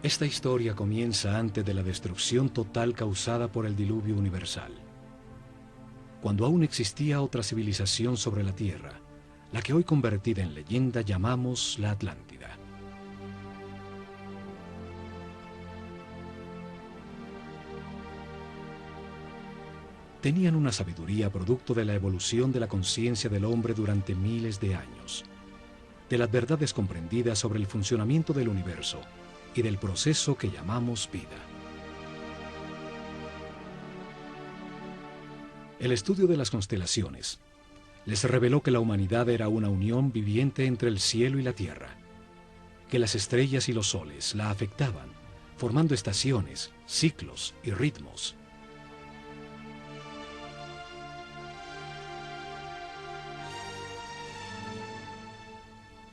Esta historia comienza antes de la destrucción total causada por el diluvio universal, cuando aún existía otra civilización sobre la Tierra, la que hoy convertida en leyenda llamamos la Atlántida. Tenían una sabiduría producto de la evolución de la conciencia del hombre durante miles de años, de las verdades comprendidas sobre el funcionamiento del universo y del proceso que llamamos vida. El estudio de las constelaciones les reveló que la humanidad era una unión viviente entre el cielo y la tierra, que las estrellas y los soles la afectaban, formando estaciones, ciclos y ritmos.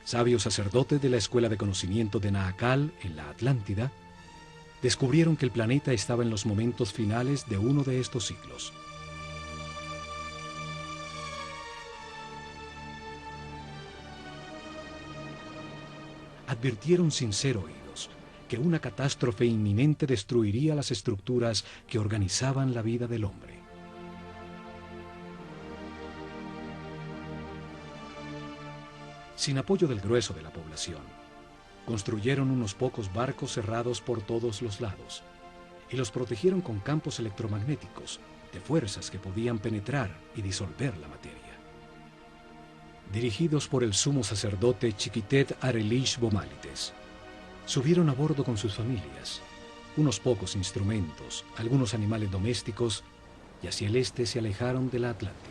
Sabios sacerdotes de la Escuela de Conocimiento de Naakal, en la Atlántida, descubrieron que el planeta estaba en los momentos finales de uno de estos ciclos. Advirtieron sin ser oídos que una catástrofe inminente destruiría las estructuras que organizaban la vida del hombre. Sin apoyo del grueso de la población, construyeron unos pocos barcos cerrados por todos los lados y los protegieron con campos electromagnéticos de fuerzas que podían penetrar y disolver la materia. Dirigidos por el sumo sacerdote Chiquitet Arelish Bomalites, subieron a bordo con sus familias, unos pocos instrumentos, algunos animales domésticos, y hacia el este se alejaron de la Atlántida.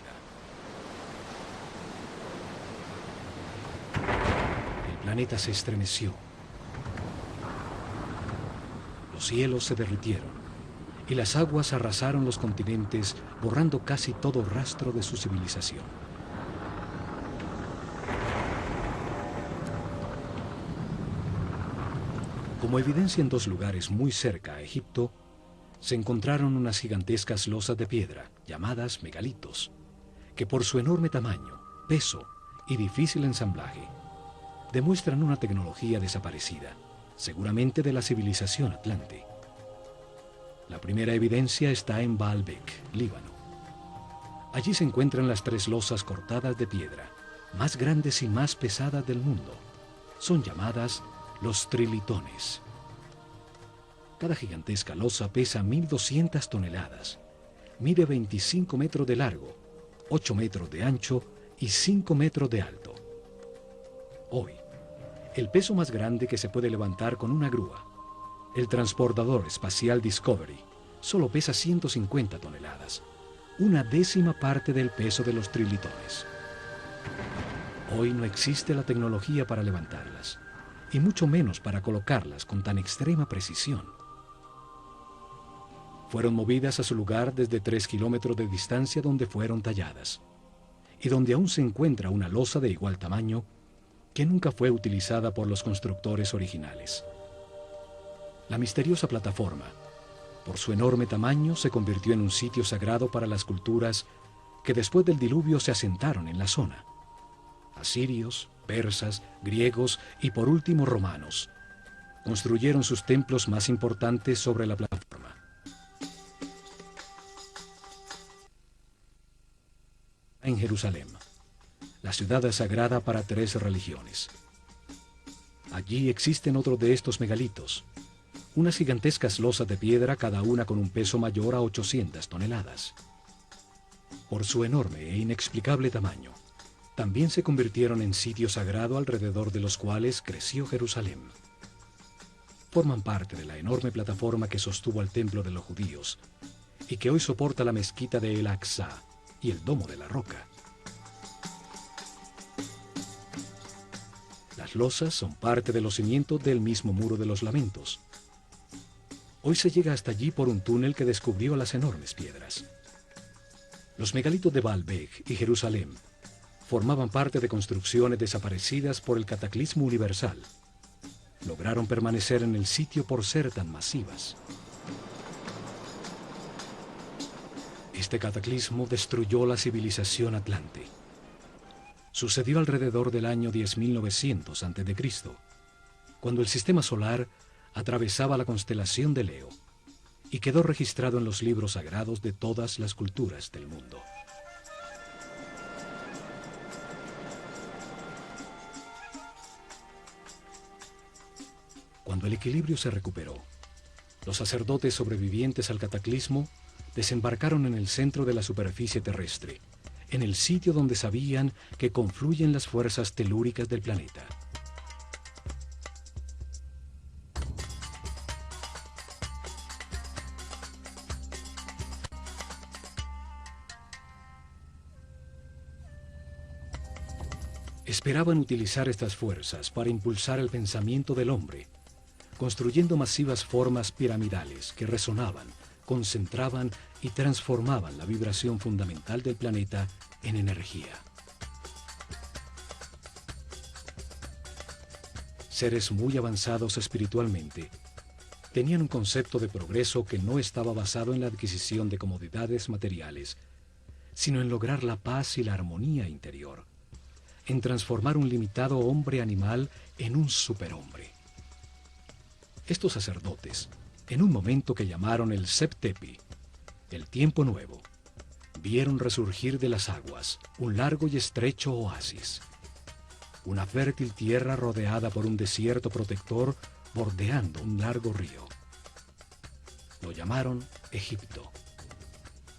El planeta se estremeció. Los cielos se derritieron y las aguas arrasaron los continentes, borrando casi todo rastro de su civilización. Como evidencia en dos lugares muy cerca a Egipto, se encontraron unas gigantescas losas de piedra, llamadas megalitos, que por su enorme tamaño, peso y difícil ensamblaje, demuestran una tecnología desaparecida, seguramente de la civilización atlante. La primera evidencia está en Baalbek, Líbano. Allí se encuentran las tres losas cortadas de piedra, más grandes y más pesadas del mundo. Son llamadas los trilitones. Cada gigantesca losa pesa 1.200 toneladas, mide 25 metros de largo, 8 metros de ancho y 5 metros de alto. Hoy, el peso más grande que se puede levantar con una grúa, el transportador espacial Discovery, solo pesa 150 toneladas, una décima parte del peso de los trilitones. Hoy no existe la tecnología para levantarlas, y mucho menos para colocarlas con tan extrema precisión. Fueron movidas a su lugar desde 3 kilómetros de distancia donde fueron talladas, y donde aún se encuentra una losa de igual tamaño que nunca fue utilizada por los constructores originales. La misteriosa plataforma, por su enorme tamaño, se convirtió en un sitio sagrado para las culturas que después del diluvio se asentaron en la zona. Asirios, persas, griegos y por último romanos construyeron sus templos más importantes sobre la plataforma. En Jerusalén, la ciudad sagrada para 3 religiones. Allí existen otros de estos megalitos, unas gigantescas losas de piedra, cada una con un peso mayor a 800 toneladas. Por su enorme e inexplicable tamaño, también se convirtieron en sitio sagrado alrededor de los cuales creció Jerusalén. Forman parte de la enorme plataforma que sostuvo al templo de los judíos y que hoy soporta la mezquita de El Aqsa y el Domo de la Roca. Las losas son parte de los cimientos del mismo Muro de los Lamentos. Hoy se llega hasta allí por un túnel que descubrió las enormes piedras. Los megalitos de Baalbek y Jerusalén formaban parte de construcciones desaparecidas por el cataclismo universal. Lograron permanecer en el sitio por ser tan masivas. Este cataclismo destruyó la civilización atlante. Sucedió alrededor del año 10.900 a.C., cuando el sistema solar atravesaba la constelación de Leo y quedó registrado en los libros sagrados de todas las culturas del mundo. Cuando el equilibrio se recuperó, los sacerdotes sobrevivientes al cataclismo desembarcaron en el centro de la superficie terrestre, en el sitio donde sabían que confluyen las fuerzas telúricas del planeta. Esperaban utilizar estas fuerzas para impulsar el pensamiento del hombre, construyendo masivas formas piramidales que resonaban, concentraban y transformaban la vibración fundamental del planeta en energía. Seres muy avanzados espiritualmente tenían un concepto de progreso que no estaba basado en la adquisición de comodidades materiales, sino en lograr la paz y la armonía interior, en transformar un limitado hombre animal en un superhombre. Estos sacerdotes, en un momento que llamaron el Septepi, el tiempo nuevo, vieron resurgir de las aguas un largo y estrecho oasis, una fértil tierra rodeada por un desierto protector bordeando un largo río. Lo llamaron Egipto,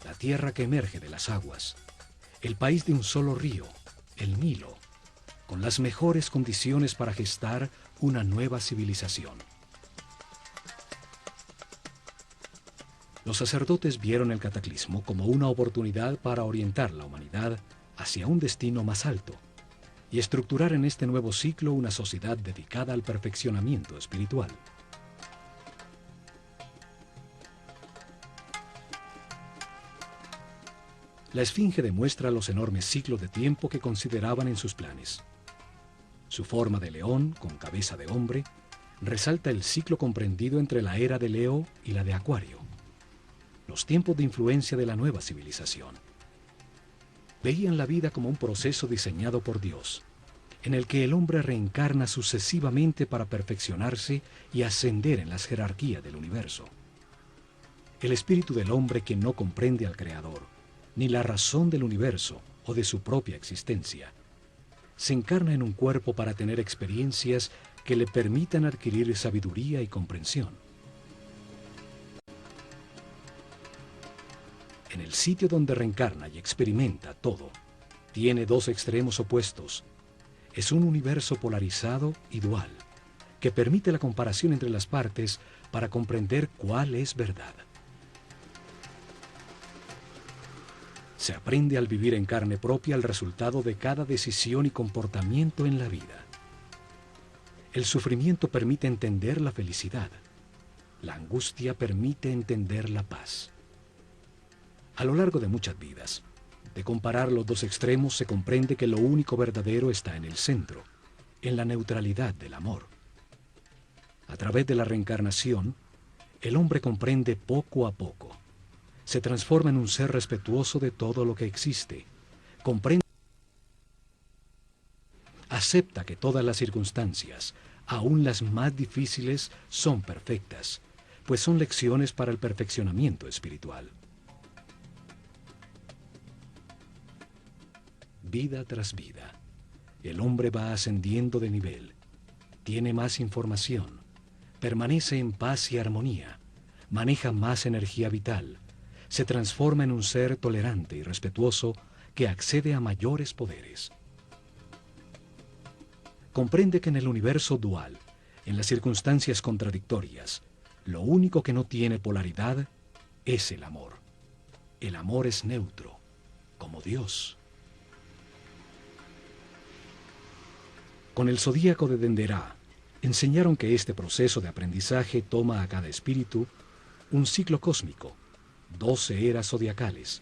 la tierra que emerge de las aguas, el país de un solo río, el Nilo, con las mejores condiciones para gestar una nueva civilización. Los sacerdotes vieron el cataclismo como una oportunidad para orientar la humanidad hacia un destino más alto y estructurar en este nuevo ciclo una sociedad dedicada al perfeccionamiento espiritual. La Esfinge demuestra los enormes ciclos de tiempo que consideraban en sus planes. Su forma de león, con cabeza de hombre, resalta el ciclo comprendido entre la era de Leo y la de Acuario, los tiempos de influencia de la nueva civilización. Veían la vida como un proceso diseñado por Dios, en el que el hombre reencarna sucesivamente para perfeccionarse y ascender en las jerarquías del universo. El espíritu del hombre que no comprende al Creador, ni la razón del universo o de su propia existencia, se encarna en un cuerpo para tener experiencias que le permitan adquirir sabiduría y comprensión. En el sitio donde reencarna y experimenta todo, tiene dos extremos opuestos. Es un universo polarizado y dual, que permite la comparación entre las partes para comprender cuál es verdad. Se aprende al vivir en carne propia el resultado de cada decisión y comportamiento en la vida. El sufrimiento permite entender la felicidad. La angustia permite entender la paz. A lo largo de muchas vidas, de comparar los dos extremos se comprende que lo único verdadero está en el centro, en la neutralidad del amor. A través de la reencarnación, el hombre comprende poco a poco. Se transforma en un ser respetuoso de todo lo que existe. Comprende, acepta que todas las circunstancias, aun las más difíciles, son perfectas, pues son lecciones para el perfeccionamiento espiritual. Vida tras vida, el hombre va ascendiendo de nivel, tiene más información, permanece en paz y armonía, maneja más energía vital, se transforma en un ser tolerante y respetuoso que accede a mayores poderes. Comprende que en el universo dual, en las circunstancias contradictorias, lo único que no tiene polaridad es el amor. El amor es neutro, como Dios. Con el zodíaco de Denderá, enseñaron que este proceso de aprendizaje toma a cada espíritu un ciclo cósmico, 12 eras zodiacales.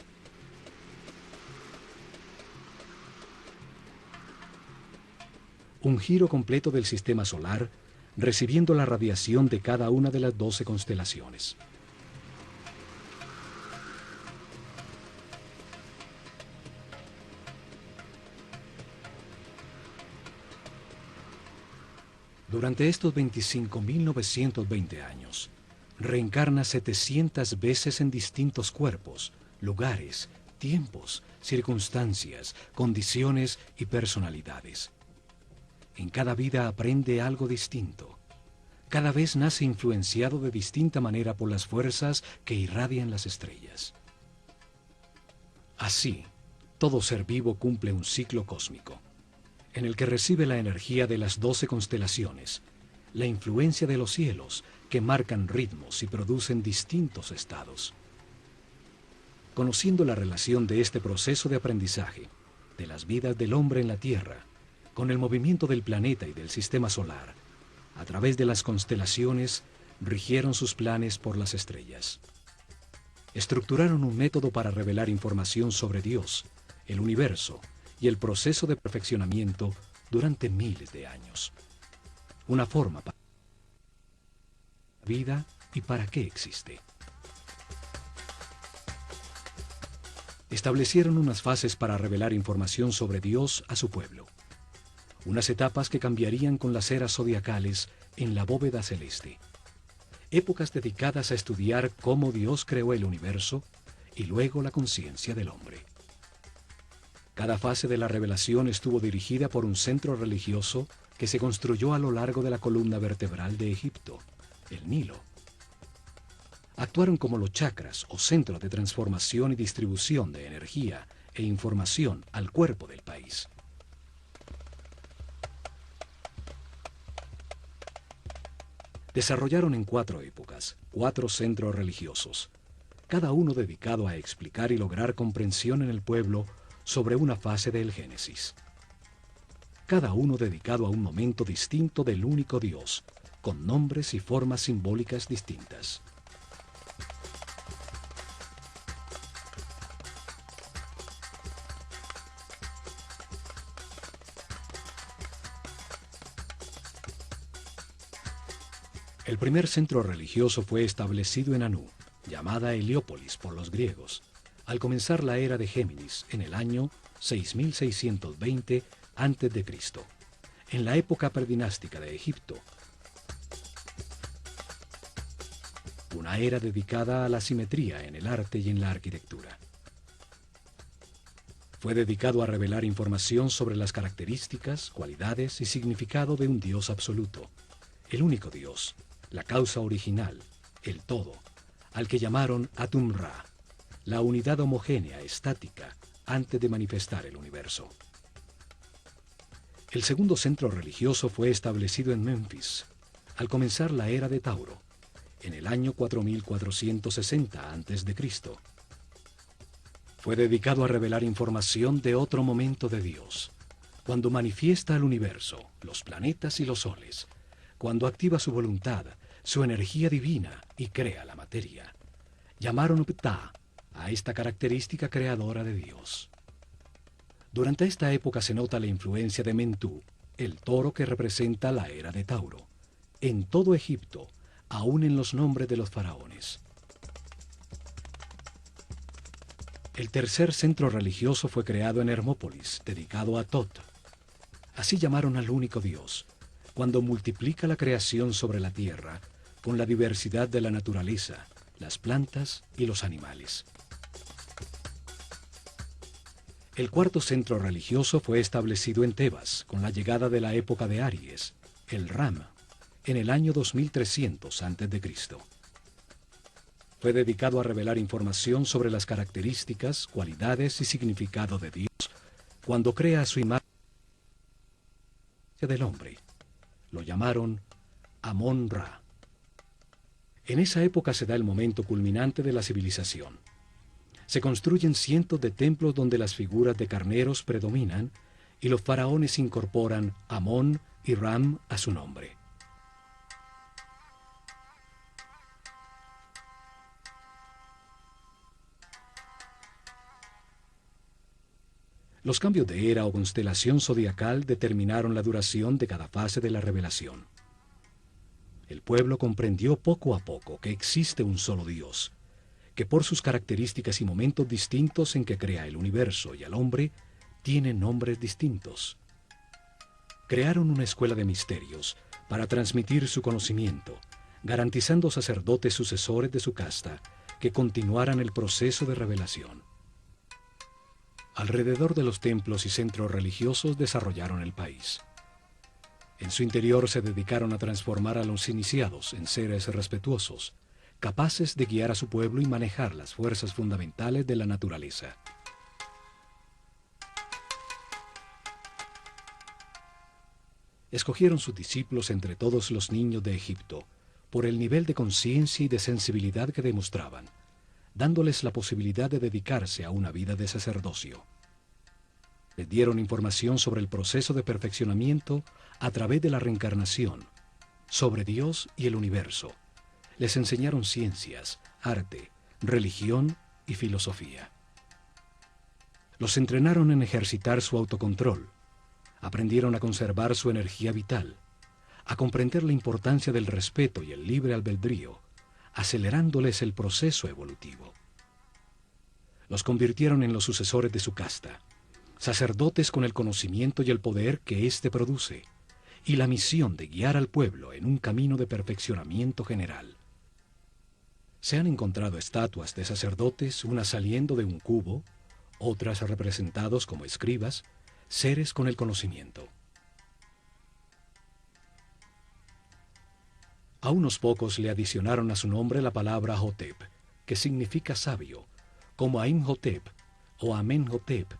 Un giro completo del sistema solar, recibiendo la radiación de cada una de las 12 constelaciones. Durante estos 25.920 años, reencarna 700 veces en distintos cuerpos, lugares, tiempos, circunstancias, condiciones y personalidades. En cada vida aprende algo distinto. Cada vez nace influenciado de distinta manera por las fuerzas que irradian las estrellas. Así, todo ser vivo cumple un ciclo cósmico, en el que recibe la energía de las 12 constelaciones, la influencia de los cielos que marcan ritmos y producen distintos estados. Conociendo la relación de este proceso de aprendizaje, de las vidas del hombre en la Tierra, con el movimiento del planeta y del sistema solar, a través de las constelaciones, rigieron sus planes por las estrellas. Estructuraron un método para revelar información sobre Dios, el universo y el proceso de perfeccionamiento durante miles de años. Una forma para la vida y para qué existe. Establecieron unas fases para revelar información sobre Dios a su pueblo. Unas etapas que cambiarían con las eras zodiacales en la bóveda celeste. Épocas dedicadas a estudiar cómo Dios creó el universo y luego la conciencia del hombre. Cada fase de la revelación estuvo dirigida por un centro religioso que se construyó a lo largo de la columna vertebral de Egipto, el Nilo. Actuaron como los chakras o centros de transformación y distribución de energía e información al cuerpo del país. Desarrollaron en 4 épocas, 4 centros religiosos, cada uno dedicado a explicar y lograr comprensión en el pueblo sobre una fase del Génesis. Cada uno dedicado a un momento distinto del único Dios, con nombres y formas simbólicas distintas. El primer centro religioso fue establecido en Anú, llamada Heliópolis por los griegos, al comenzar la era de Géminis en el año 6620 a.C., en la época predinástica de Egipto. Una era dedicada a la simetría en el arte y en la arquitectura. Fue dedicado a revelar información sobre las características, cualidades y significado de un Dios absoluto, el único Dios, la causa original, el todo, al que llamaron Atum-Ra, la unidad homogénea, estática, antes de manifestar el universo. El segundo centro religioso fue establecido en Memphis, al comenzar la era de Tauro, en el año 4460 a.C. Fue dedicado a revelar información de otro momento de Dios, cuando manifiesta al universo, los planetas y los soles, cuando activa su voluntad, su energía divina y crea la materia. Llamaron Ptah a esta característica creadora de Dios. Durante esta época se nota la influencia de Mentú, el toro que representa la era de Tauro, en todo Egipto, aún en los nombres de los faraones. El tercer centro religioso fue creado en Hermópolis, dedicado a Tot. Así llamaron al único Dios, cuando multiplica la creación sobre la tierra con la diversidad de la naturaleza, las plantas y los animales. El cuarto centro religioso fue establecido en Tebas con la llegada de la época de Aries, el Ram, en el año 2300 a.C. Fue dedicado a revelar información sobre las características, cualidades y significado de Dios cuando crea su imagen del hombre. Lo llamaron Amón-Ra. En esa época se da el momento culminante de la civilización. Se construyen cientos de templos donde las figuras de carneros predominan y los faraones incorporan Amón y Ram a su nombre. Los cambios de era o constelación zodiacal determinaron la duración de cada fase de la revelación. El pueblo comprendió poco a poco que existe un solo Dios, que por sus características y momentos distintos en que crea el universo y al hombre, tiene nombres distintos. Crearon una escuela de misterios para transmitir su conocimiento, garantizando sacerdotes sucesores de su casta que continuaran el proceso de revelación. Alrededor de los templos y centros religiosos desarrollaron el país. En su interior se dedicaron a transformar a los iniciados en seres respetuosos, capaces de guiar a su pueblo y manejar las fuerzas fundamentales de la naturaleza. Escogieron sus discípulos entre todos los niños de Egipto por el nivel de conciencia y de sensibilidad que demostraban, dándoles la posibilidad de dedicarse a una vida de sacerdocio. Les dieron información sobre el proceso de perfeccionamiento a través de la reencarnación, sobre Dios y el universo. Les enseñaron ciencias, arte, religión y filosofía. Los entrenaron en ejercitar su autocontrol. Aprendieron a conservar su energía vital, a comprender la importancia del respeto y el libre albedrío, acelerándoles el proceso evolutivo. Los convirtieron en los sucesores de su casta, sacerdotes con el conocimiento y el poder que éste produce, y la misión de guiar al pueblo en un camino de perfeccionamiento general. Se han encontrado estatuas de sacerdotes, unas saliendo de un cubo, otras representados como escribas, seres con el conocimiento. A unos pocos le adicionaron a su nombre la palabra Hotep, que significa sabio, como a Imhotep o Amenhotep,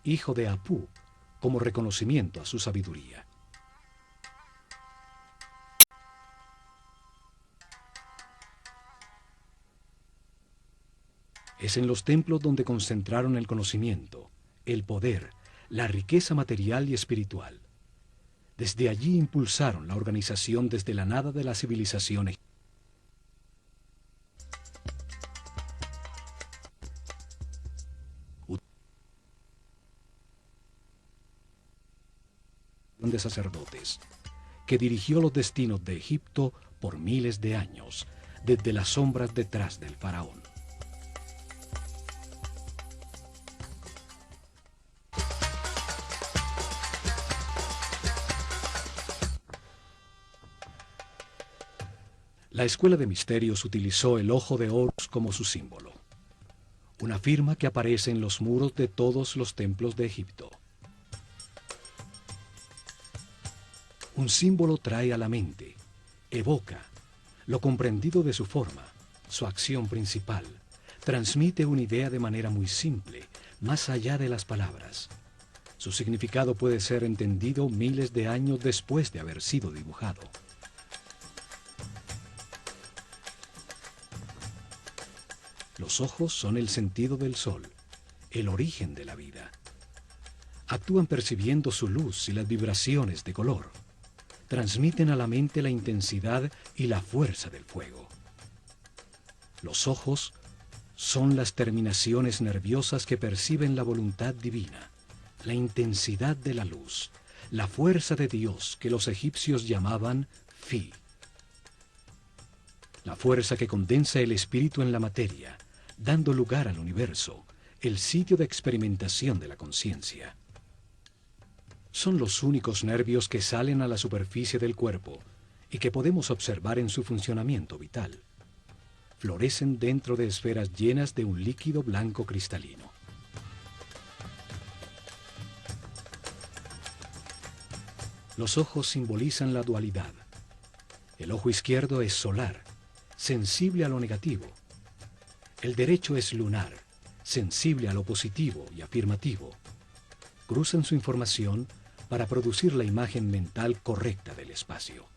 hijo de Apú, como reconocimiento a su sabiduría. Es en los templos donde concentraron el conocimiento, el poder, la riqueza material y espiritual. Desde allí impulsaron la organización desde la nada de la civilización de sacerdotes, que dirigió los destinos de Egipto por miles de años, desde las sombras detrás del faraón. La Escuela de Misterios utilizó el ojo de Horus como su símbolo, una firma que aparece en los muros de todos los templos de Egipto. Un símbolo trae a la mente, evoca, lo comprendido de su forma, su acción principal, transmite una idea de manera muy simple, más allá de las palabras. Su significado puede ser entendido miles de años después de haber sido dibujado. Los ojos son el sentido del sol, el origen de la vida. Actúan percibiendo su luz y las vibraciones de color. Transmiten a la mente la intensidad y la fuerza del fuego. Los ojos son las terminaciones nerviosas que perciben la voluntad divina, la intensidad de la luz, la fuerza de Dios que los egipcios llamaban Fi. La fuerza que condensa el espíritu en la materia, dando lugar al universo, el sitio de experimentación de la conciencia. Son los únicos nervios que salen a la superficie del cuerpo y que podemos observar en su funcionamiento vital. Florecen dentro de esferas llenas de un líquido blanco cristalino. Los ojos simbolizan la dualidad. El ojo izquierdo es solar, sensible a lo negativo. El derecho es lunar, sensible a lo positivo y afirmativo. Cruzan su información para producir la imagen mental correcta del espacio.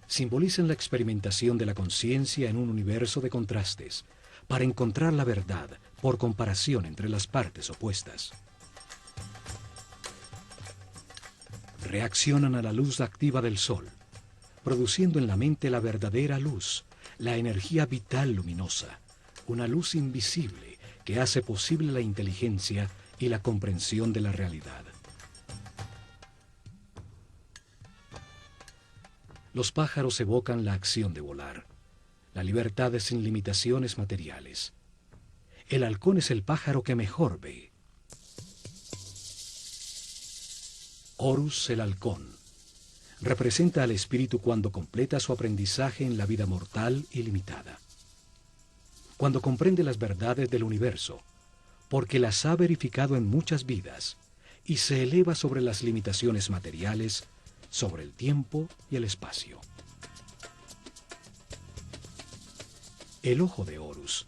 Simbolizan la experimentación de la conciencia en un universo de contrastes, para encontrar la verdad por comparación entre las partes opuestas. Reaccionan a la luz activa del sol, produciendo en la mente la verdadera luz, la energía vital luminosa, una luz invisible que hace posible la inteligencia y la comprensión de la realidad. Los pájaros evocan la acción de volar, la libertad sin limitaciones materiales. El halcón es el pájaro que mejor ve. Horus el halcón, representa al espíritu cuando completa su aprendizaje en la vida mortal y limitada. Cuando comprende las verdades del universo, porque las ha verificado en muchas vidas, y se eleva sobre las limitaciones materiales, sobre el tiempo y el espacio. El ojo de Horus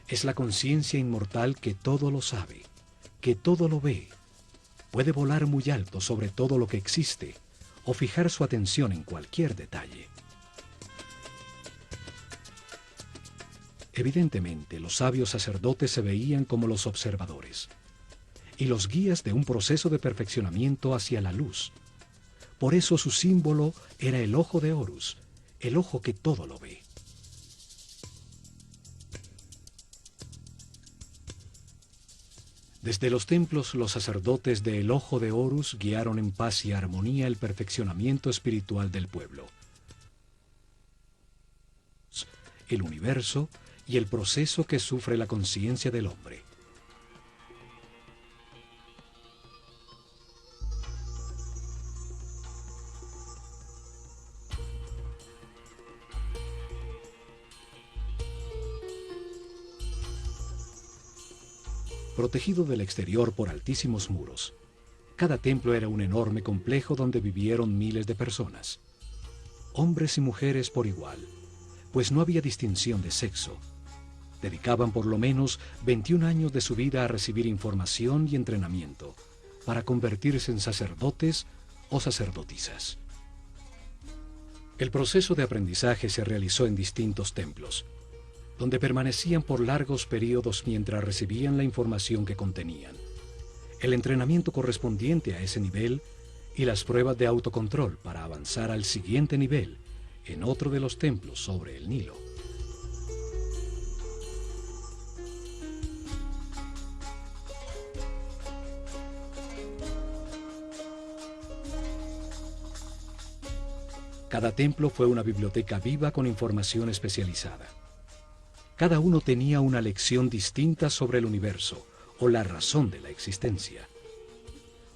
es la conciencia inmortal que todo lo sabe, que todo lo ve, puede volar muy alto sobre todo lo que existe o fijar su atención en cualquier detalle. Evidentemente, los sabios sacerdotes se veían como los observadores y los guías de un proceso de perfeccionamiento hacia la luz. Por eso su símbolo era el ojo de Horus, el ojo que todo lo ve. Desde los templos, los sacerdotes del ojo de Horus guiaron en paz y armonía el perfeccionamiento espiritual del pueblo, el universo y el proceso que sufre la conciencia del hombre. Protegido del exterior por altísimos muros, cada templo era un enorme complejo donde vivieron miles de personas, hombres y mujeres por igual, pues no había distinción de sexo. Dedicaban por lo menos 21 años de su vida a recibir información y entrenamiento para convertirse en sacerdotes o sacerdotisas. El proceso de aprendizaje se realizó en distintos templos, donde permanecían por largos periodos mientras recibían la información que contenían, el entrenamiento correspondiente a ese nivel y las pruebas de autocontrol para avanzar al siguiente nivel en otro de los templos sobre el Nilo. Cada templo fue una biblioteca viva con información especializada. Cada uno tenía una lección distinta sobre el universo o la razón de la existencia.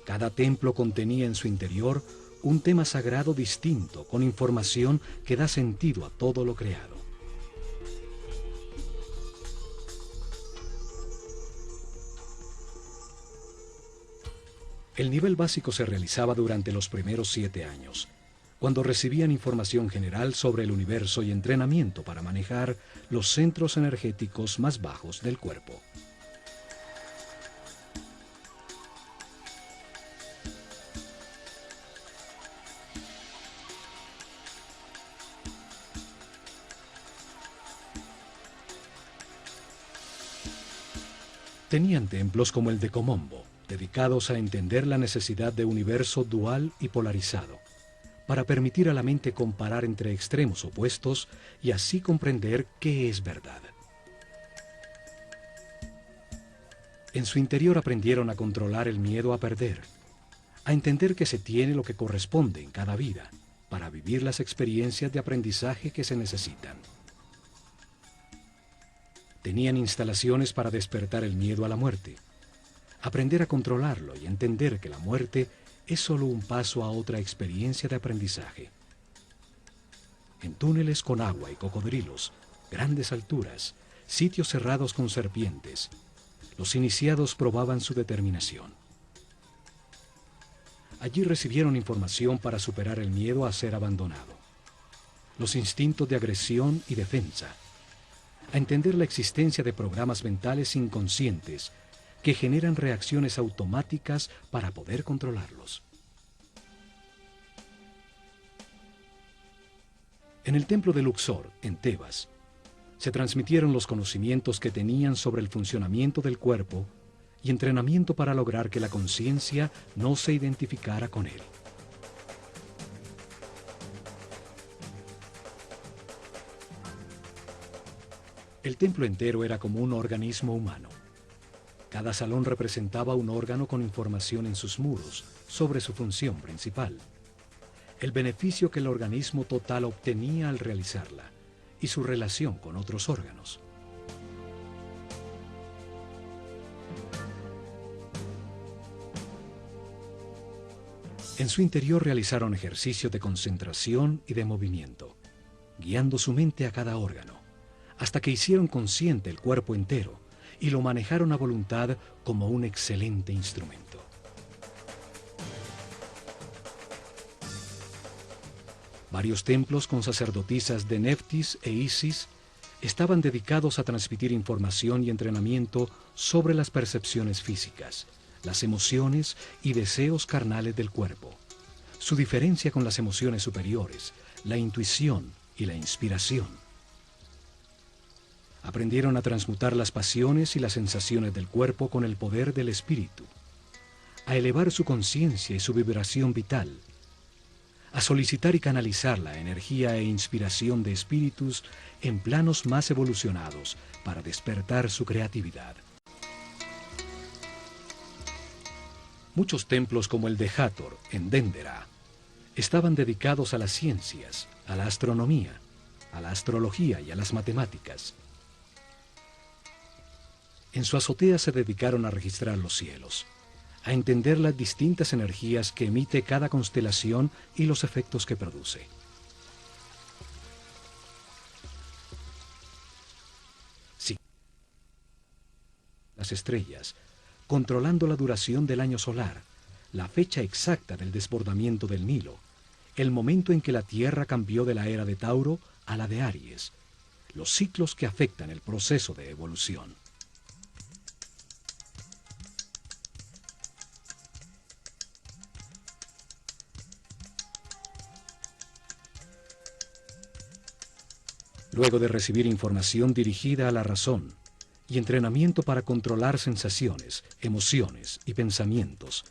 Cada templo contenía en su interior un tema sagrado distinto con información que da sentido a todo lo creado. El nivel básico se realizaba durante los primeros 7 años, cuando recibían información general sobre el universo y entrenamiento para manejar los centros energéticos más bajos del cuerpo. Tenían templos como el de Komombo, dedicados a entender la necesidad de un universo dual y polarizado, para permitir a la mente comparar entre extremos opuestos y así comprender qué es verdad. En su interior aprendieron a controlar el miedo a perder, a entender que se tiene lo que corresponde en cada vida, para vivir las experiencias de aprendizaje que se necesitan. Tenían instalaciones para despertar el miedo a la muerte, aprender a controlarlo y entender que la muerte es solo un paso a otra experiencia de aprendizaje. En túneles con agua y cocodrilos, grandes alturas, sitios cerrados con serpientes, los iniciados probaban su determinación. Allí recibieron información para superar el miedo a ser abandonado, los instintos de agresión y defensa, a entender la existencia de programas mentales inconscientes que generan reacciones automáticas para poder controlarlos. En el templo de Luxor, en Tebas, se transmitieron los conocimientos que tenían sobre el funcionamiento del cuerpo y entrenamiento para lograr que la conciencia no se identificara con él. El templo entero era como un organismo humano. Cada salón representaba un órgano con información en sus muros sobre su función principal, el beneficio que el organismo total obtenía al realizarla y su relación con otros órganos. En su interior realizaron ejercicios de concentración y de movimiento, guiando su mente a cada órgano, hasta que hicieron consciente el cuerpo entero y lo manejaron a voluntad como un excelente instrumento. Varios templos con sacerdotisas de Neftis e Isis estaban dedicados a transmitir información y entrenamiento sobre las percepciones físicas, las emociones y deseos carnales del cuerpo, su diferencia con las emociones superiores, la intuición y la inspiración. Aprendieron a transmutar las pasiones y las sensaciones del cuerpo con el poder del espíritu, a elevar su conciencia y su vibración vital, a solicitar y canalizar la energía e inspiración de espíritus en planos más evolucionados para despertar su creatividad. Muchos templos como el de Hathor, en Dendera, estaban dedicados a las ciencias, a la astronomía, a la astrología y a las matemáticas. En su azotea se dedicaron a registrar los cielos, a entender las distintas energías que emite cada constelación y los efectos que produce. Sí, las estrellas, controlando la duración del año solar, la fecha exacta del desbordamiento del Nilo, el momento en que la Tierra cambió de la era de Tauro a la de Aries, los ciclos que afectan el proceso de evolución. Luego de recibir información dirigida a la razón y entrenamiento para controlar sensaciones, emociones y pensamientos,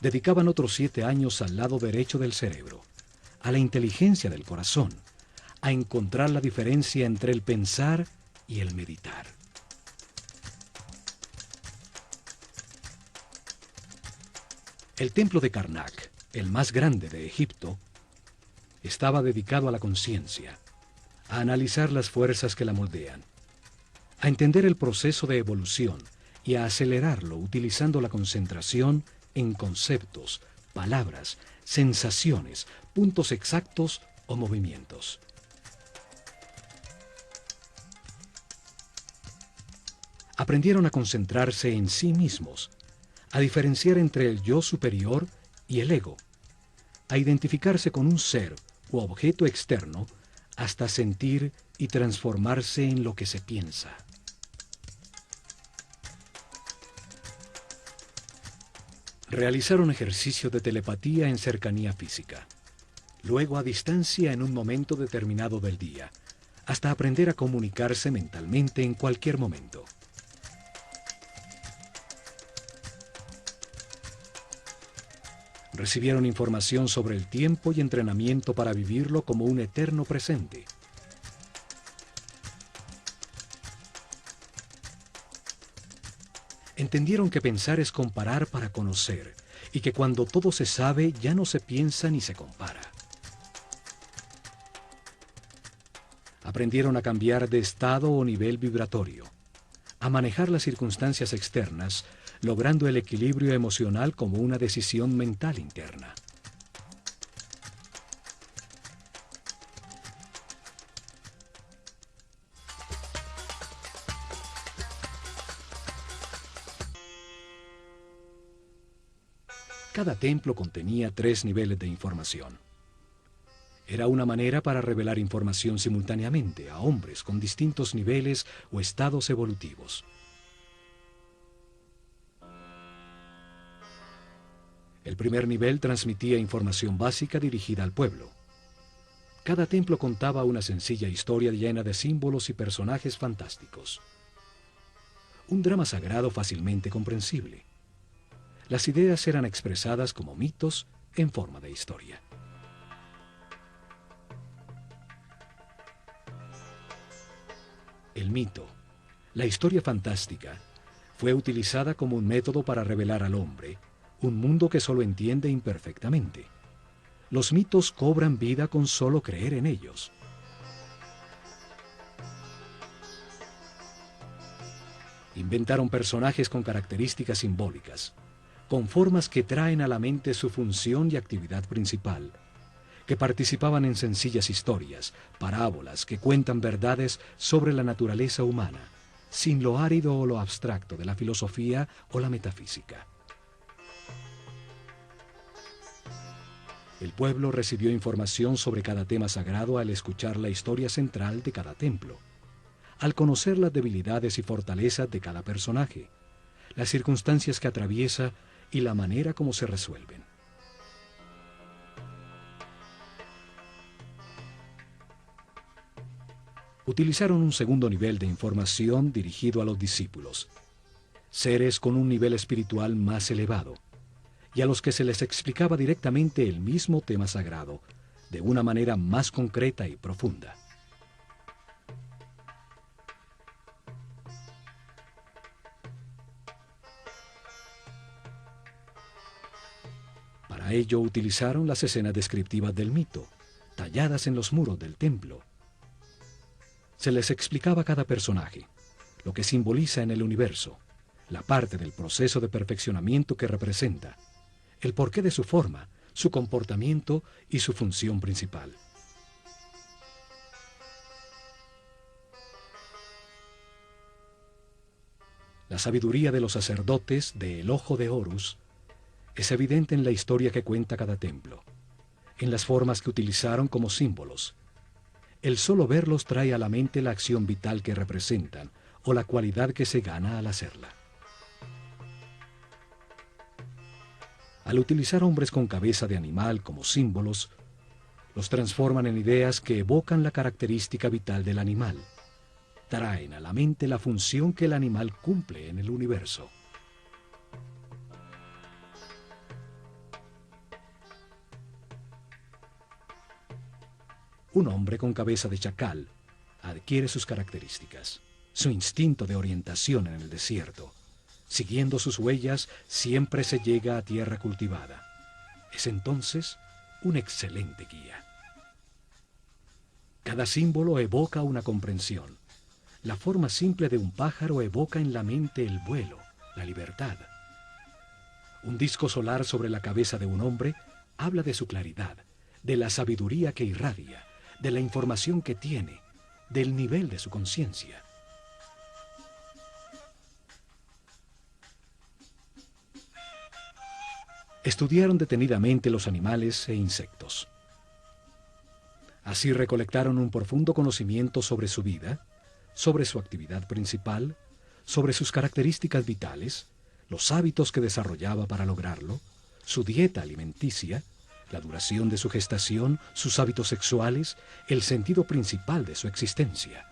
dedicaban otros 7 años al lado derecho del cerebro, a la inteligencia del corazón, a encontrar la diferencia entre el pensar y el meditar. El templo de Karnak, el más grande de Egipto, estaba dedicado a la conciencia, a analizar las fuerzas que la moldean, a entender el proceso de evolución y a acelerarlo utilizando la concentración en conceptos, palabras, sensaciones, puntos exactos o movimientos. Aprendieron a concentrarse en sí mismos, a diferenciar entre el yo superior y el ego, a identificarse con un ser u objeto externo hasta sentir y transformarse en lo que se piensa. Realizaron ejercicio de telepatía en cercanía física, luego a distancia en un momento determinado del día, hasta aprender a comunicarse mentalmente en cualquier momento. Recibieron información sobre el tiempo y entrenamiento para vivirlo como un eterno presente. Entendieron que pensar es comparar para conocer, y que cuando todo se sabe ya no se piensa ni se compara. Aprendieron a cambiar de estado o nivel vibratorio, a manejar las circunstancias externas, logrando el equilibrio emocional como una decisión mental interna. Cada templo contenía 3 niveles de información. Era una manera para revelar información simultáneamente a hombres con distintos niveles o estados evolutivos. El primer nivel transmitía información básica dirigida al pueblo. Cada templo contaba una sencilla historia llena de símbolos y personajes fantásticos. Un drama sagrado fácilmente comprensible. Las ideas eran expresadas como mitos en forma de historia. El mito, la historia fantástica, fue utilizada como un método para revelar al hombre un mundo que solo entiende imperfectamente. Los mitos cobran vida con solo creer en ellos. Inventaron personajes con características simbólicas, con formas que traen a la mente su función y actividad principal, que participaban en sencillas historias, parábolas que cuentan verdades sobre la naturaleza humana, sin lo árido o lo abstracto de la filosofía o la metafísica. El pueblo recibió información sobre cada tema sagrado al escuchar la historia central de cada templo, al conocer las debilidades y fortalezas de cada personaje, las circunstancias que atraviesa y la manera como se resuelven. Utilizaron un segundo nivel de información dirigido a los discípulos, seres con un nivel espiritual más elevado, y a los que se les explicaba directamente el mismo tema sagrado, de una manera más concreta y profunda. Para ello utilizaron las escenas descriptivas del mito, talladas en los muros del templo. Se les explicaba cada personaje, lo que simboliza en el universo, la parte del proceso de perfeccionamiento que representa, el porqué de su forma, su comportamiento y su función principal. La sabiduría de los sacerdotes de El Ojo de Horus es evidente en la historia que cuenta cada templo, en las formas que utilizaron como símbolos. El solo verlos trae a la mente la acción vital que representan o la cualidad que se gana al hacerla. Al utilizar hombres con cabeza de animal como símbolos, los transforman en ideas que evocan la característica vital del animal. Traen a la mente la función que el animal cumple en el universo. Un hombre con cabeza de chacal adquiere sus características, su instinto de orientación en el desierto. Siguiendo sus huellas, siempre se llega a tierra cultivada. Es entonces un excelente guía. Cada símbolo evoca una comprensión. La forma simple de un pájaro evoca en la mente el vuelo, la libertad. Un disco solar sobre la cabeza de un hombre habla de su claridad, de la sabiduría que irradia, de la información que tiene, del nivel de su conciencia. Estudiaron detenidamente los animales e insectos. Así recolectaron un profundo conocimiento sobre su vida, sobre su actividad principal, sobre sus características vitales, los hábitos que desarrollaba para lograrlo, su dieta alimenticia, la duración de su gestación, sus hábitos sexuales, el sentido principal de su existencia.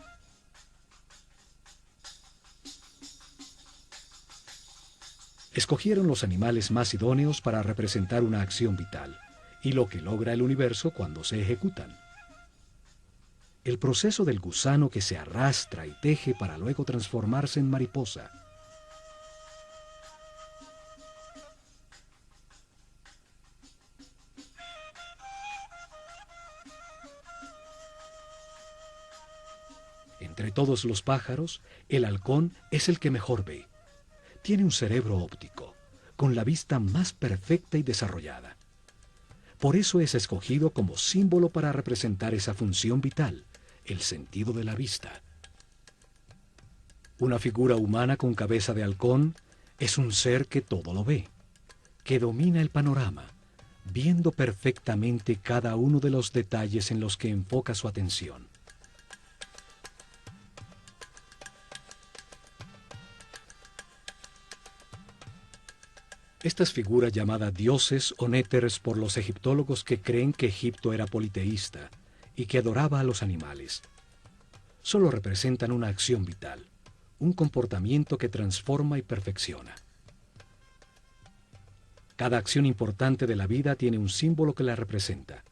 Escogieron los animales más idóneos para representar una acción vital y lo que logra el universo cuando se ejecutan. El proceso del gusano que se arrastra y teje para luego transformarse en mariposa. Entre todos los pájaros, el halcón es el que mejor ve. Tiene un cerebro óptico, con la vista más perfecta y desarrollada. Por eso es escogido como símbolo para representar esa función vital, el sentido de la vista. Una figura humana con cabeza de halcón es un ser que todo lo ve, que domina el panorama, viendo perfectamente cada uno de los detalles en los que enfoca su atención. Estas figuras llamadas dioses o néteres por los egiptólogos que creen que Egipto era politeísta y que adoraba a los animales, solo representan una acción vital, un comportamiento que transforma y perfecciona. Cada acción importante de la vida tiene un símbolo que la representa.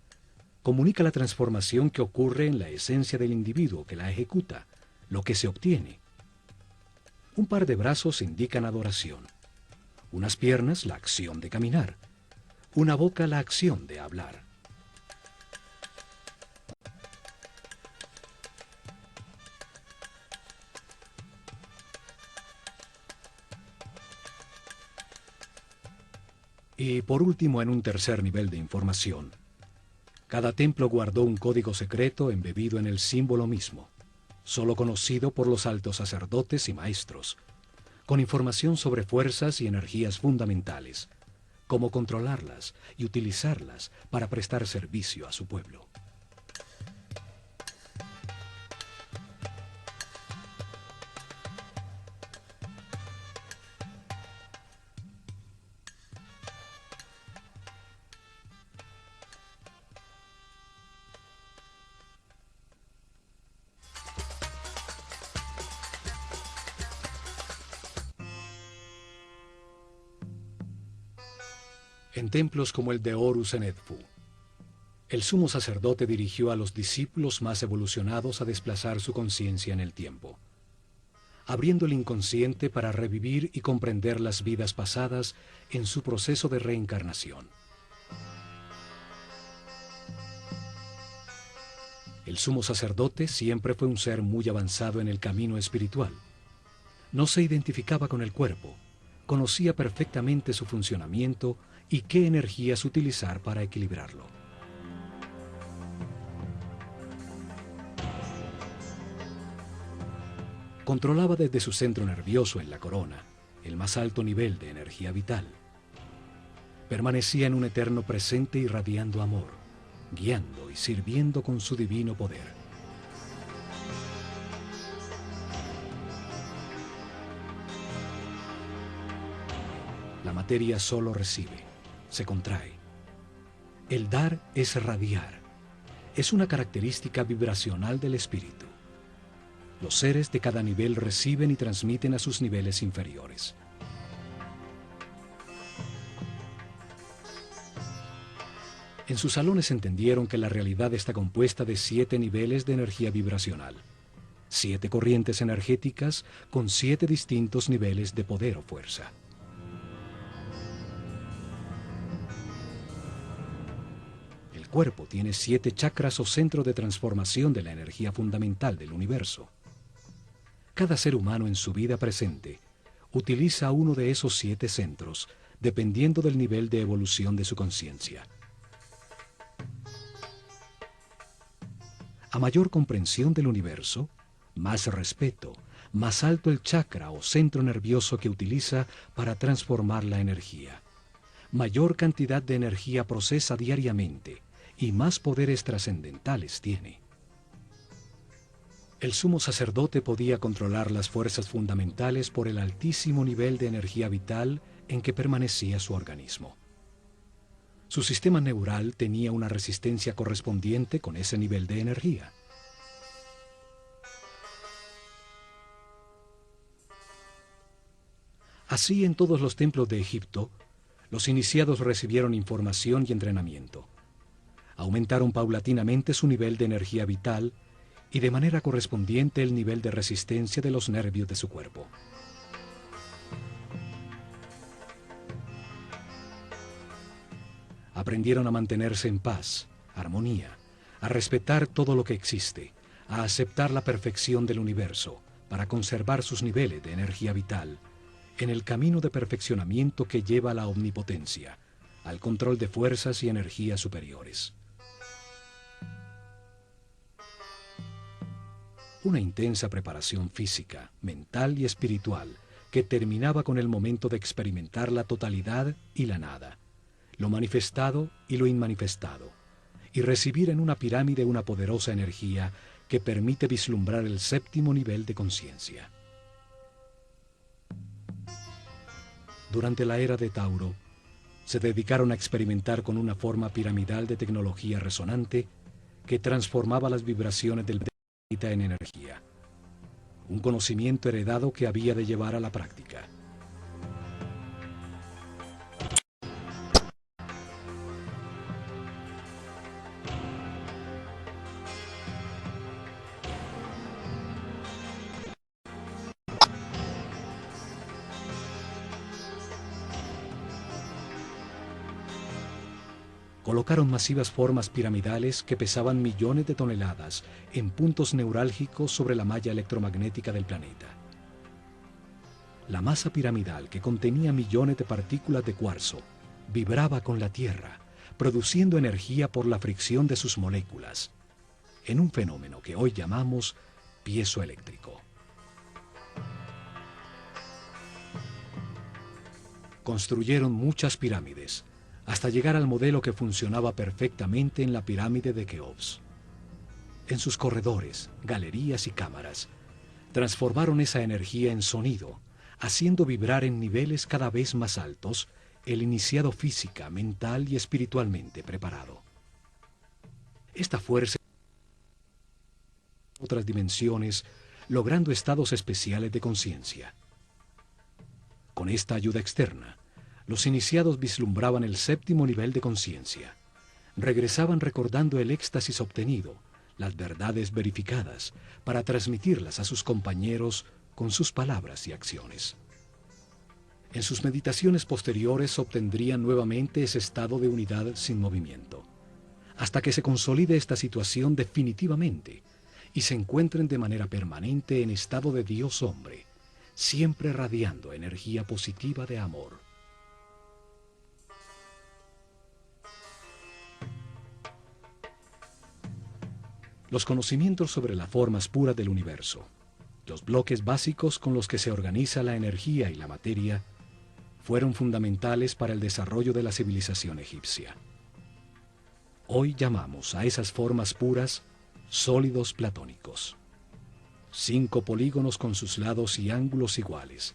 Comunica la transformación que ocurre en la esencia del individuo que la ejecuta, lo que se obtiene. Un par de brazos indican adoración. Unas piernas, la acción de caminar. Una boca, la acción de hablar. Y por último, en un tercer nivel de información, cada templo guardó un código secreto embebido en el símbolo mismo, solo conocido por los altos sacerdotes y maestros, con información sobre fuerzas y energías fundamentales, cómo controlarlas y utilizarlas para prestar servicio a su pueblo. En templos como el de Horus en Edfu, el sumo sacerdote dirigió a los discípulos más evolucionados a desplazar su conciencia en el tiempo, abriendo el inconsciente para revivir y comprender las vidas pasadas en su proceso de reencarnación. El sumo sacerdote siempre fue un ser muy avanzado en el camino espiritual. No se identificaba con el cuerpo, conocía perfectamente su funcionamiento y qué energías utilizar para equilibrarlo. Controlaba desde su centro nervioso en la corona el más alto nivel de energía vital. Permanecía en un eterno presente irradiando amor, guiando y sirviendo con su divino poder. La materia solo recibe, se contrae. El dar es radiar. Es una característica vibracional del espíritu. Los seres de cada nivel reciben y transmiten a sus niveles inferiores. En sus salones entendieron que la realidad está compuesta de 7 niveles de energía vibracional, 7 corrientes energéticas con 7 distintos niveles de poder o fuerza. El cuerpo tiene 7 chakras o centro de transformación de la energía fundamental del universo. Cada ser humano en su vida presente utiliza uno de esos 7 centros, dependiendo del nivel de evolución de su conciencia. A mayor comprensión del universo, más respeto, más alto el chakra o centro nervioso que utiliza para transformar la energía. Mayor cantidad de energía procesa diariamente y más poderes trascendentales tiene. El sumo sacerdote podía controlar las fuerzas fundamentales por el altísimo nivel de energía vital en que permanecía su organismo. Su sistema neural tenía una resistencia correspondiente con ese nivel de energía. Así, en todos los templos de Egipto, los iniciados recibieron información y entrenamiento. Aumentaron paulatinamente su nivel de energía vital y de manera correspondiente el nivel de resistencia de los nervios de su cuerpo. Aprendieron a mantenerse en paz, armonía, a respetar todo lo que existe, a aceptar la perfección del universo para conservar sus niveles de energía vital en el camino de perfeccionamiento que lleva a la omnipotencia, al control de fuerzas y energías superiores. Una intensa preparación física, mental y espiritual que terminaba con el momento de experimentar la totalidad y la nada, lo manifestado y lo inmanifestado, y recibir en una pirámide una poderosa energía que permite vislumbrar el 7º nivel de conciencia. Durante la era de Tauro, se dedicaron a experimentar con una forma piramidal de tecnología resonante que transformaba las vibraciones del planeta en energía, un conocimiento heredado que había de llevar a la práctica. Colocaron masivas formas piramidales que pesaban millones de toneladas en puntos neurálgicos sobre la malla electromagnética del planeta. La masa piramidal, que contenía millones de partículas de cuarzo, vibraba con la Tierra, produciendo energía por la fricción de sus moléculas, en un fenómeno que hoy llamamos piezoeléctrico. Construyeron muchas pirámides, hasta llegar al modelo que funcionaba perfectamente en la pirámide de Keops. En sus corredores, galerías y cámaras, transformaron esa energía en sonido, haciendo vibrar en niveles cada vez más altos el iniciado física, mental y espiritualmente preparado. Esta fuerza en otras dimensiones, logrando estados especiales de conciencia. Con esta ayuda externa, los iniciados vislumbraban el séptimo nivel de conciencia. Regresaban recordando el éxtasis obtenido, las verdades verificadas, para transmitirlas a sus compañeros con sus palabras y acciones. En sus meditaciones posteriores obtendrían nuevamente ese estado de unidad sin movimiento, hasta que se consolide esta situación definitivamente y se encuentren de manera permanente en estado de Dios-hombre, siempre radiando energía positiva de amor. Los conocimientos sobre las formas puras del universo, los bloques básicos con los que se organiza la energía y la materia, fueron fundamentales para el desarrollo de la civilización egipcia. Hoy llamamos a esas formas puras sólidos platónicos. 5 polígonos con sus lados y ángulos iguales,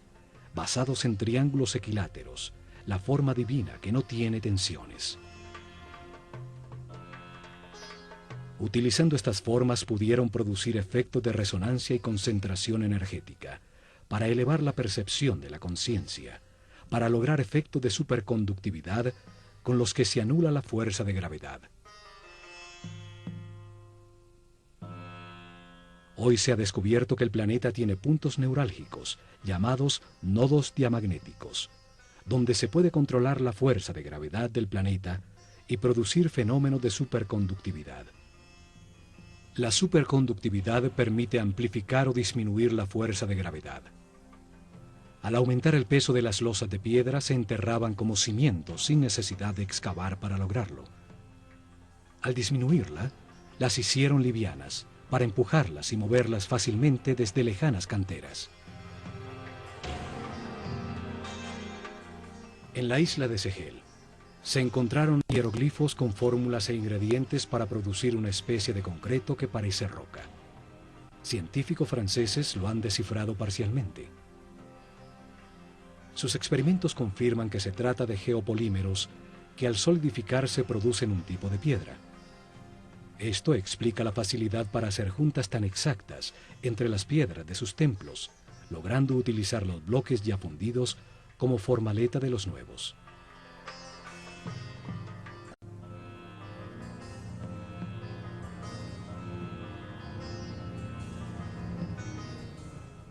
basados en triángulos equiláteros, la forma divina que no tiene tensiones. Utilizando estas formas pudieron producir efectos de resonancia y concentración energética, para elevar la percepción de la conciencia, para lograr efectos de superconductividad con los que se anula la fuerza de gravedad. Hoy se ha descubierto que el planeta tiene puntos neurálgicos, llamados nodos diamagnéticos, donde se puede controlar la fuerza de gravedad del planeta y producir fenómenos de superconductividad. La superconductividad permite amplificar o disminuir la fuerza de gravedad. Al aumentar el peso de las losas de piedra, se enterraban como cimientos sin necesidad de excavar para lograrlo. Al disminuirla, las hicieron livianas, para empujarlas y moverlas fácilmente desde lejanas canteras. En la isla de Segel, se encontraron hieroglifos con fórmulas e ingredientes para producir una especie de concreto que parece roca. Científicos franceses lo han descifrado parcialmente. Sus experimentos confirman que se trata de geopolímeros que al solidificarse producen un tipo de piedra. Esto explica la facilidad para hacer juntas tan exactas entre las piedras de sus templos, logrando utilizar los bloques ya fundidos como formaleta de los nuevos.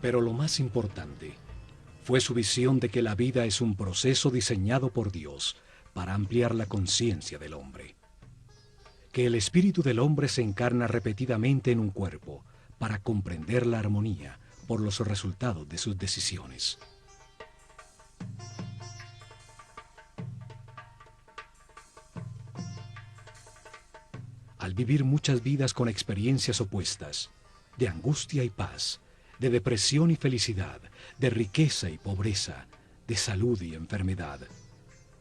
Pero lo más importante fue su visión de que la vida es un proceso diseñado por Dios para ampliar la conciencia del hombre. Que el espíritu del hombre se encarna repetidamente en un cuerpo para comprender la armonía por los resultados de sus decisiones. Al vivir muchas vidas con experiencias opuestas, de angustia y paz, de depresión y felicidad, de riqueza y pobreza, de salud y enfermedad,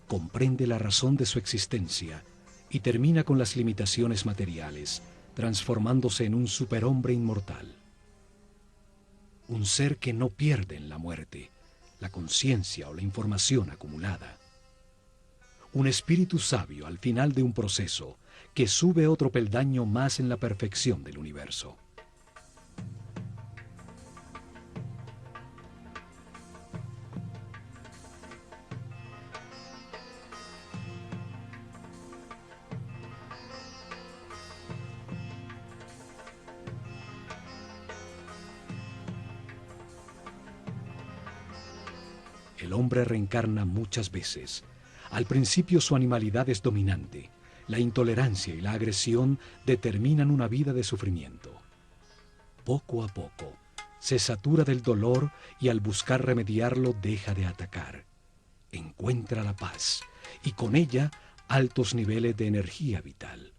comprende la razón de su existencia y termina con las limitaciones materiales, transformándose en un superhombre inmortal. Un ser que no pierde en la muerte la conciencia o la información acumulada. Un espíritu sabio al final de un proceso que sube otro peldaño más en la perfección del universo. El hombre reencarna muchas veces. Al principio su animalidad es dominante. La intolerancia y la agresión determinan una vida de sufrimiento. Poco a poco, se satura del dolor y al buscar remediarlo deja de atacar. Encuentra la paz y con ella altos niveles de energía vital.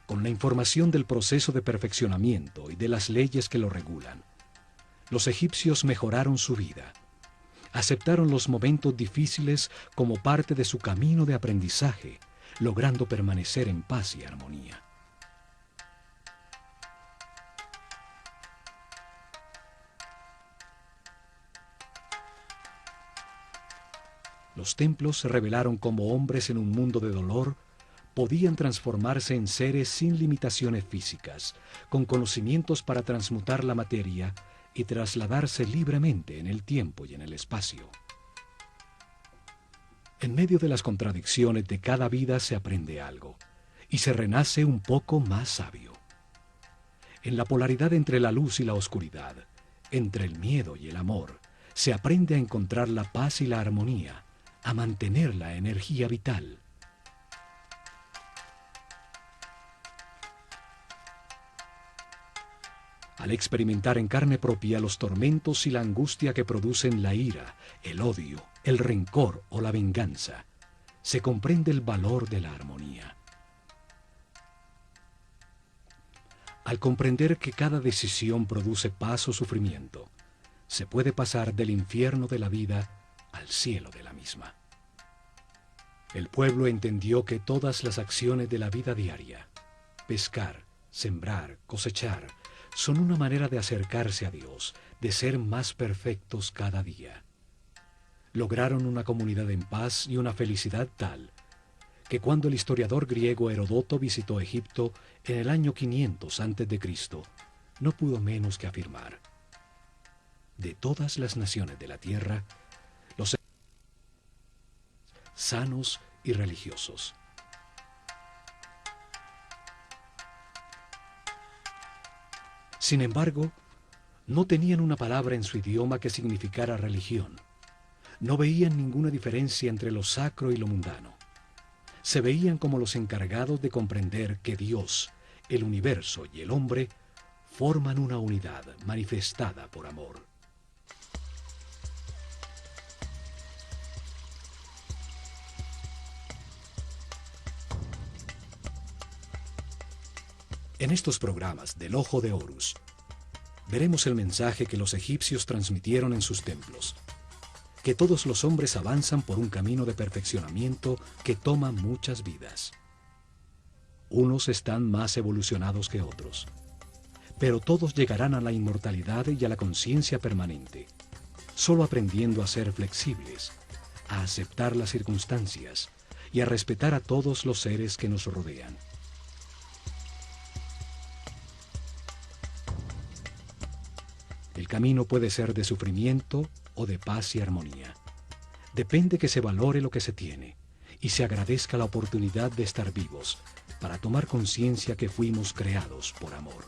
Con la información del proceso de perfeccionamiento y de las leyes que lo regulan, los egipcios mejoraron su vida. Aceptaron los momentos difíciles como parte de su camino de aprendizaje, logrando permanecer en paz y armonía. Los templos se revelaron como hombres en un mundo de dolor, podían transformarse en seres sin limitaciones físicas, con conocimientos para transmutar la materia y trasladarse libremente en el tiempo y en el espacio. En medio de las contradicciones de cada vida se aprende algo, y se renace un poco más sabio. En la polaridad entre la luz y la oscuridad, entre el miedo y el amor, se aprende a encontrar la paz y la armonía, a mantener la energía vital. Al experimentar en carne propia los tormentos y la angustia que producen la ira, el odio, el rencor o la venganza, se comprende el valor de la armonía. Al comprender que cada decisión produce paz o sufrimiento, se puede pasar del infierno de la vida al cielo de la misma. El pueblo entendió que todas las acciones de la vida diaria, pescar, sembrar, cosechar, son una manera de acercarse a Dios, de ser más perfectos cada día. Lograron una comunidad en paz y una felicidad tal, que cuando el historiador griego Heródoto visitó Egipto en el año 500 a.C., no pudo menos que afirmar: de todas las naciones de la tierra, los sanos y religiosos. Sin embargo, no tenían una palabra en su idioma que significara religión. No veían ninguna diferencia entre lo sacro y lo mundano. Se veían como los encargados de comprender que Dios, el universo y el hombre forman una unidad manifestada por amor. En estos programas del Ojo de Horus, veremos el mensaje que los egipcios transmitieron en sus templos, que todos los hombres avanzan por un camino de perfeccionamiento que toma muchas vidas. Unos están más evolucionados que otros, pero todos llegarán a la inmortalidad y a la conciencia permanente, solo aprendiendo a ser flexibles, a aceptar las circunstancias y a respetar a todos los seres que nos rodean. El camino puede ser de sufrimiento o de paz y armonía. Depende que se valore lo que se tiene y se agradezca la oportunidad de estar vivos para tomar conciencia que fuimos creados por amor.